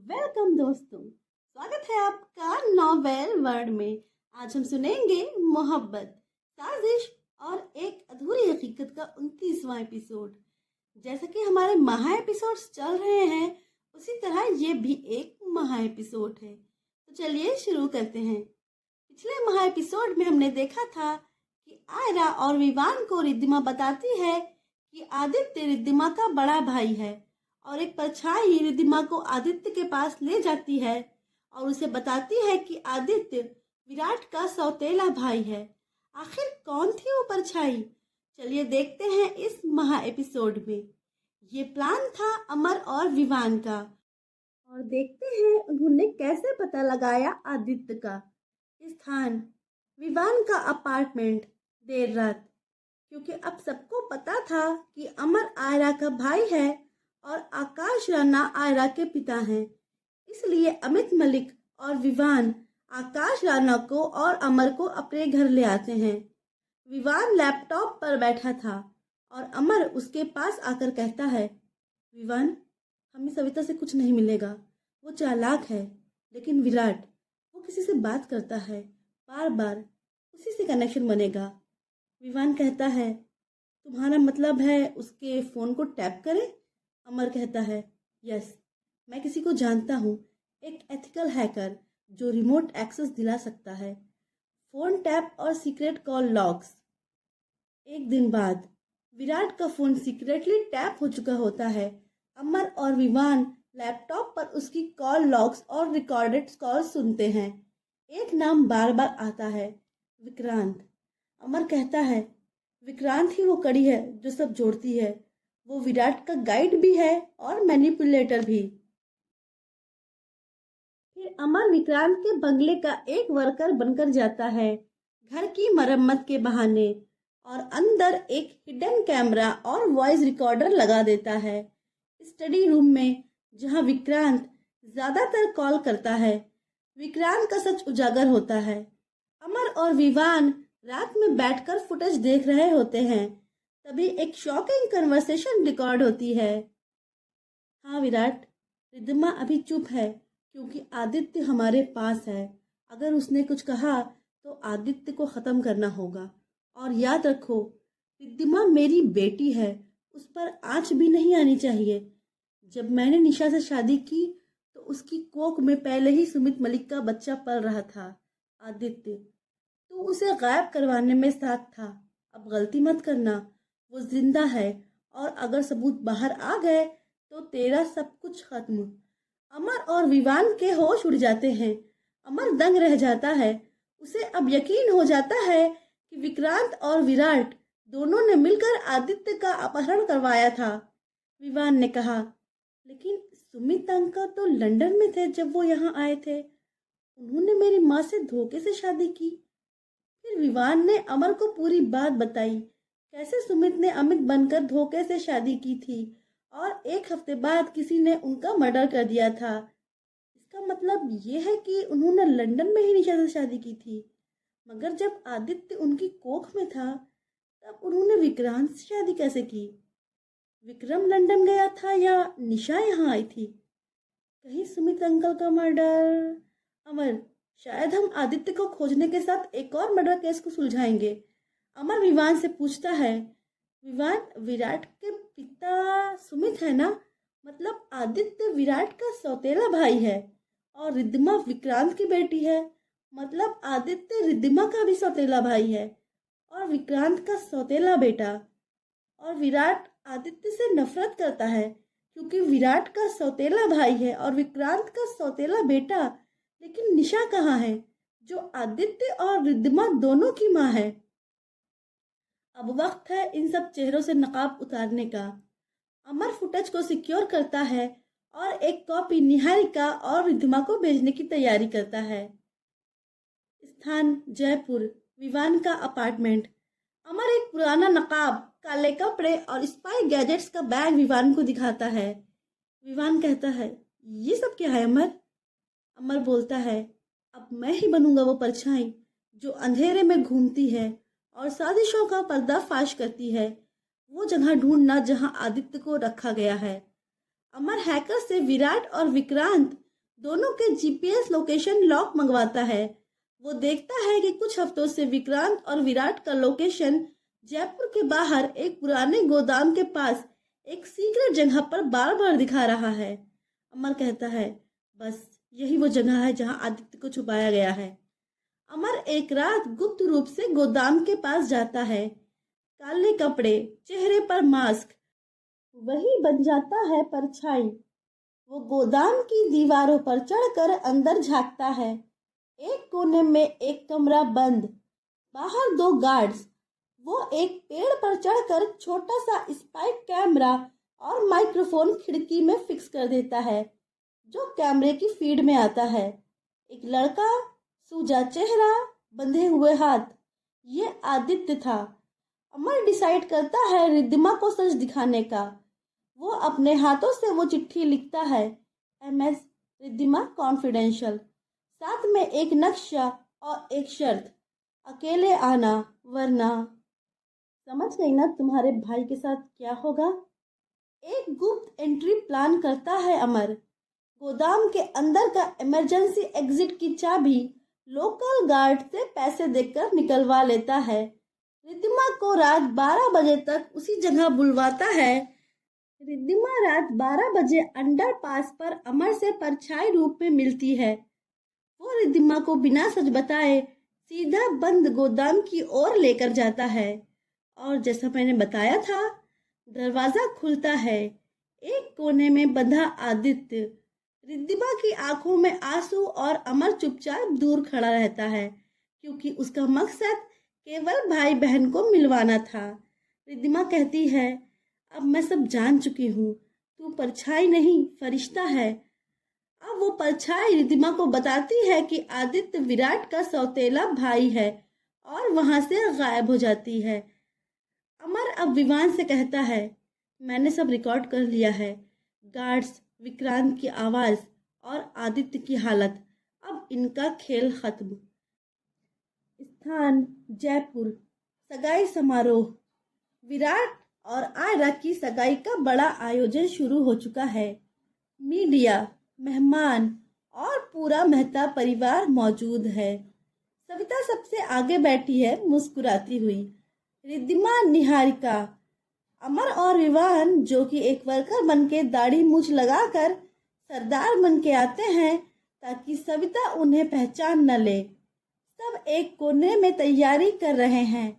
Welcome दोस्तों, स्वागत है आपका नॉवेल वर्ल्ड में। आज हम सुनेंगे मोहब्बत, साजिश और एक अधूरी हकीकत का 29वां एपिसोड। जैसा कि हमारे महा एपिसोड्स चल रहे हैं, उसी तरह ये भी एक महा एपिसोड है। तो चलिए शुरू करते हैं। पिछले महा एपिसोड में हमने देखा था कि आयरा और विवान को रिद्धिमा बताती है कि आदित्य रिद्धिमा का बड़ा भाई है और एक परछाई रिद्धिमा को आदित्य के पास ले जाती है और उसे बताती है कि आदित्य विराट का सौतेला भाई है। आखिर कौन थी वो परछाई? चलिए देखते हैं इस महा एपिसोड में। ये प्लान था अमर और विवान का, और देखते हैं उन्होंने कैसे पता लगाया आदित्य का स्थान, विवान का अपार्टमेंट, देर रात। क्योंकि अब सबको पता था कि अमर आयरा का भाई है और आकाश राणा आयरा के पिता हैं। इसलिए अमित मलिक और विवान आकाश राणा को और अमर को अपने घर ले आते हैं। विवान लैपटॉप पर बैठा था और अमर उसके पास आकर कहता है, विवान, हमें सविता से कुछ नहीं मिलेगा। वो चालाक है, लेकिन विराट, वो किसी से बात करता है, बार बार उसी से कनेक्शन बनेगा। विवान कहता है, तुम्हारा मतलब है उसके फ़ोन को टैप करें? अमर कहता है, यस, मैं किसी को जानता हूँ, एक एथिकल हैकर जो रिमोट एक्सेस दिला सकता है, फ़ोन टैप और सीक्रेट कॉल लॉग्स। एक दिन बाद विराट का फ़ोन सीक्रेटली टैप हो चुका होता है। अमर और विवान लैपटॉप पर उसकी कॉल लॉग्स और रिकॉर्डेड कॉल सुनते हैं। एक नाम बार बार आता है, विक्रांत। अमर कहता है, विक्रांत ही वो कड़ी है जो सब जोड़ती है। वो विराट का गाइड भी है और मैनिपुलेटर भी। फिर अमर विक्रांत के बंगले का एक वर्कर बनकर जाता है, घर की मरम्मत के बहाने, और अंदर एक हिडन कैमरा और वॉइस रिकॉर्डर लगा देता है। स्टडी रूम में, जहां विक्रांत ज्यादातर कॉल करता है, विक्रांत का सच उजागर होता है। अमर और विवान रात में बैठकर फुटेज देख रहे होते हैं। तभी एक शॉकिंग कन्वर्सेशन रिकॉर्ड होती है। हाँ विराट, रिद्धिमा अभी चुप है क्योंकि आदित्य हमारे पास है। अगर उसने कुछ कहा तो आदित्य को ख़त्म करना होगा। और याद रखो, रिद्धिमा मेरी बेटी है, उस पर आँच भी नहीं आनी चाहिए। जब मैंने निशा से शादी की तो उसकी कोख में पहले ही सुमित मलिक का बच्चा पल रहा था। आदित्य, तू उसे गायब करवाने में साथ था। अब गलती मत करना, वो जिंदा है और अगर सबूत बाहर आ गए तो तेरा सब कुछ खत्म। अमर और विवान के होश उड़ जाते हैं। अमर दंग रह जाता है। उसे अब यकीन हो जाता है कि विक्रांत और विराट दोनों ने मिलकर आदित्य का अपहरण करवाया था। विवान ने कहा, लेकिन सुमित अंकल तो लंदन में थे जब वो यहाँ आए थे। उन्होंने मेरी माँ से धोखे से शादी की। फिर विवान ने अमर को पूरी बात बताई, कैसे सुमित ने अमित बनकर धोखे से शादी की थी और एक हफ्ते बाद किसी ने उनका मर्डर कर दिया था। इसका मतलब ये है कि उन्होंने लंदन में ही निशा से शादी की थी। मगर जब आदित्य उनकी कोख में था तब उन्होंने विक्रांत से शादी कैसे की? विक्रम लंदन गया था या निशा यहाँ आई थी? कहीं सुमित अंकल का मर्डर? अमर, शायद हम आदित्य को खोजने के साथ एक और मर्डर केस को सुलझाएंगे। अमर विवान से पूछता है, विवान, विराट के पिता सुमित है ना? मतलब आदित्य विराट का सौतेला भाई है और रिद्धिमा विक्रांत की बेटी है। मतलब आदित्य रिद्धिमा का भी सौतेला भाई है और विक्रांत का सौतेला बेटा। और विराट आदित्य से नफरत करता है क्योंकि विराट का सौतेला भाई है और विक्रांत का सौतेला बेटा। लेकिन निशा कहाँ है, जो आदित्य और रिद्धिमा दोनों की माँ है? अब वक्त है इन सब चेहरों से नकाब उतारने का। अमर फुटेज को सिक्योर करता है और एक कॉपी निहारिका और रिद्धिमा को भेजने की तैयारी करता है। स्थान जयपुर, विवान का अपार्टमेंट। अमर एक पुराना नकाब, काले कपड़े और स्पाई गैजेट्स का बैग विवान को दिखाता है। विवान कहता है, ये सब क्या है अमर? अमर बोलता है, अब मैं ही बनूंगा वो परछाई जो अंधेरे में घूमती है और साजिशों का पर्दाफाश करती है। वो जगह ढूंढना जहां आदित्य को रखा गया है। अमर हैकर से विराट और विक्रांत दोनों के जीपीएस लोकेशन लॉक मंगवाता है। वो देखता है कि कुछ हफ्तों से विक्रांत और विराट का लोकेशन जयपुर के बाहर एक पुराने गोदाम के पास एक सीक्रेट जगह पर बार बार दिखा रहा है। अमर कहता है, बस यही वो जगह है जहां आदित्य को छुपाया गया है। अमर एक रात गुप्त रूप से गोदाम के पास जाता है। काले कपड़े, चेहरे पर मास्क, वही बन जाता है परछाई। वो गोदाम की दीवारों पर चढ़कर अंदर झांकता है। एक कोने में एक कमरा बंद, बाहर दो गार्ड्स। वो एक पेड़ पर चढ़कर छोटा सा स्पाइक कैमरा और माइक्रोफोन खिड़की में फिक्स कर देता है, जो कैमरे की फीड में आता है। एक लड़का, सूजा चेहरा, बंधे हुए हाथ, ये आदित्य था। अमर डिसाइड करता है रिद्धिमा को सच दिखाने का। वो अपने हाथों से वो चिट्ठी लिखता है, MS रिद्धिमा कॉन्फिडेंशियल, साथ में एक नक्शा और एक शर्त, अकेले आना वरना। समझ गई ना तुम्हारे भाई के साथ क्या होगा? एक गुप्त एंट्री प्लान करता है अमर। गोदाम के अंदर का इमरजेंसी एग्जिट की चाबी लोकल गार्ड से पैसे देकर निकलवा लेता है। रिद्धिमा को रात 12 बजे तक उसी जगह बुलवाता है। रिद्धिमा रात 12 बजे अंडरपास पर अमर से परछाई रूप में मिलती है। वो रिद्धिमा को बिना सच बताए सीधा बंद गोदाम की ओर लेकर जाता है और जैसा मैंने बताया था, दरवाजा खुलता है। एक कोने में बंधा आदित्य, रिद्धिमा की आंखों में आंसू और अमर चुपचाप दूर खड़ा रहता है क्योंकि उसका मकसद केवल भाई बहन को मिलवाना था। रिद्धिमा कहती है, अब मैं सब जान चुकी हूँ, तू परछाई नहीं फरिश्ता है। अब वो परछाई रिद्धिमा को बताती है कि आदित्य विराट का सौतेला भाई है और वहां से गायब हो जाती है। अमर अब विवान से कहता है, मैंने सब रिकॉर्ड कर लिया है, गार्ड्स, विक्रांत की आवाज और आदित्य की हालत। अब इनका खेल खत्म। स्थान जयपुर। सगाई समारोह। विराट और आयरा की सगाई का बड़ा आयोजन शुरू हो चुका है। मीडिया, मेहमान और पूरा मेहता परिवार मौजूद है। सविता सबसे आगे बैठी है, मुस्कुराती हुई। रिद्धिमा, निहारिका, अमर और विवान, जो कि एक वर्कर बन के दाढ़ी मूछ लगाकर सरदार बन के आते हैं ताकि सविता उन्हें पहचान न ले, सब एक कोने में तैयारी कर रहे हैं।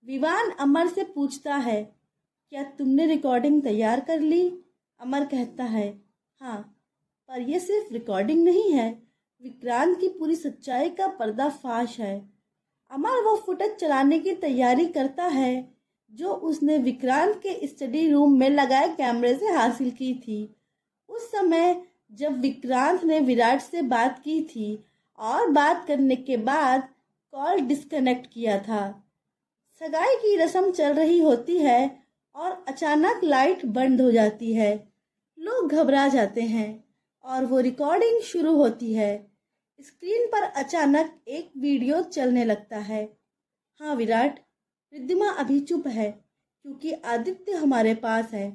विवान अमर से पूछता है, क्या तुमने रिकॉर्डिंग तैयार कर ली? अमर कहता है, हाँ, पर यह सिर्फ रिकॉर्डिंग नहीं है, विक्रांत की पूरी सच्चाई का पर्दाफाश है। अमर वो फुटेज चलाने की तैयारी करता है जो उसने विक्रांत के स्टडी रूम में लगाए कैमरे से हासिल की थी। उस समय जब विक्रांत ने विराट से बात की थी और बात करने के बाद कॉल डिस्कनेक्ट किया था। सगाई की रस्म चल रही होती है और अचानक लाइट बंद हो जाती है। लोग घबरा जाते हैं और वो रिकॉर्डिंग शुरू होती है। स्क्रीन पर अचानक एक वीडियो चलने लगता है। हाँ विराट, रिद्धिमा अभी चुप है क्योंकि आदित्य हमारे पास है।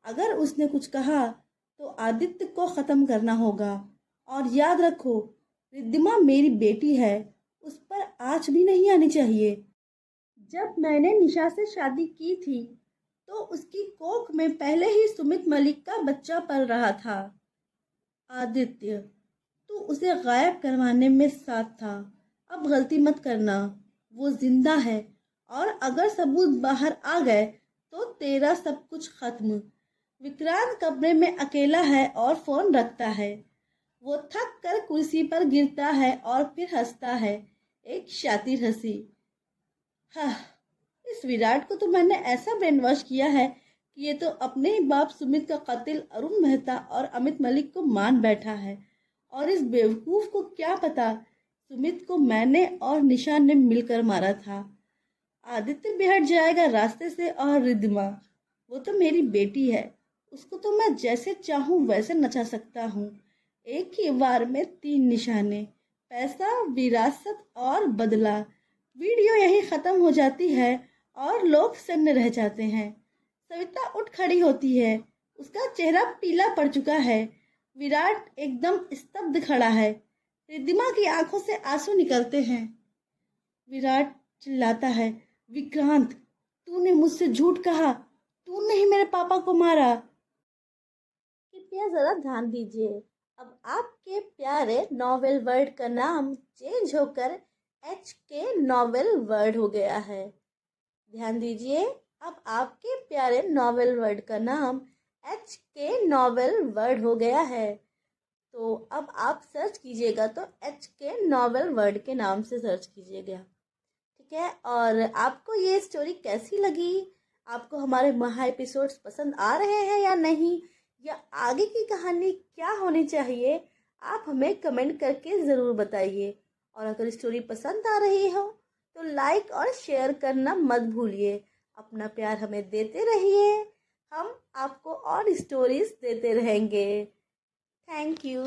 अगर उसने कुछ कहा तो आदित्य को ख़त्म करना होगा। और याद रखो, रिद्धिमा मेरी बेटी है, उस पर आँच भी नहीं आनी चाहिए। जब मैंने निशा से शादी की थी तो उसकी कोख में पहले ही सुमित मलिक का बच्चा पल रहा था। आदित्य, तू उसे गायब करवाने में साथ था। अब गलती मत करना, वो जिंदा है और अगर सबूत बाहर आ गए तो तेरा सब कुछ खत्म। विक्रांत कमरे में अकेला है और फोन रखता है। वो थक कर कुर्सी पर गिरता है और फिर हंसता है, एक शातिर हंसी। हाँ, इस विराट को तो मैंने ऐसा ब्रेन वॉश किया है कि ये तो अपने ही बाप सुमित का कातिल अरुण मेहता और अमित मलिक को मान बैठा है। और इस बेवकूफ को क्या पता सुमित को मैंने और निशान ने मिलकर मारा था। आदित्य भी हट जाएगा रास्ते से और रिद्धिमा, वो तो मेरी बेटी है, उसको तो मैं जैसे चाहूँ वैसे नचा सकता हूँ। एक ही बार में 3 निशाने, पैसा, विरासत और बदला। वीडियो यहीं ख़त्म हो जाती है और लोग सन्न रह जाते हैं। सविता उठ खड़ी होती है, उसका चेहरा पीला पड़ चुका है। विराट एकदम स्तब्ध खड़ा है। रिद्धिमा की आंखों से आंसू निकलते हैं। विराट चिल्लाता है, विक्रांत, तूने मुझसे झूठ कहा। तूने ही मेरे पापा को मारा। कृपया जरा ध्यान दीजिए। अब आपके प्यारे नॉवेल वर्ड का नाम चेंज होकर HK नॉवेल वर्ड हो गया है। ध्यान दीजिए, अब आपके प्यारे नॉवेल वर्ड का नाम HK नॉवेल वर्ड हो गया है। तो अब आप सर्च कीजिएगा तो HK नॉवेल वर्ड के नाम से सर्च कीजिएगा। ठीक है, और आपको ये स्टोरी कैसी लगी? आपको हमारे महा एपिसोड्स पसंद आ रहे हैं या नहीं, या आगे की कहानी क्या होनी चाहिए, आप हमें कमेंट करके ज़रूर बताइए। और अगर स्टोरी पसंद आ रही हो तो लाइक और शेयर करना मत भूलिए। अपना प्यार हमें देते रहिए, हम आपको और स्टोरीज देते रहेंगे। Thank you.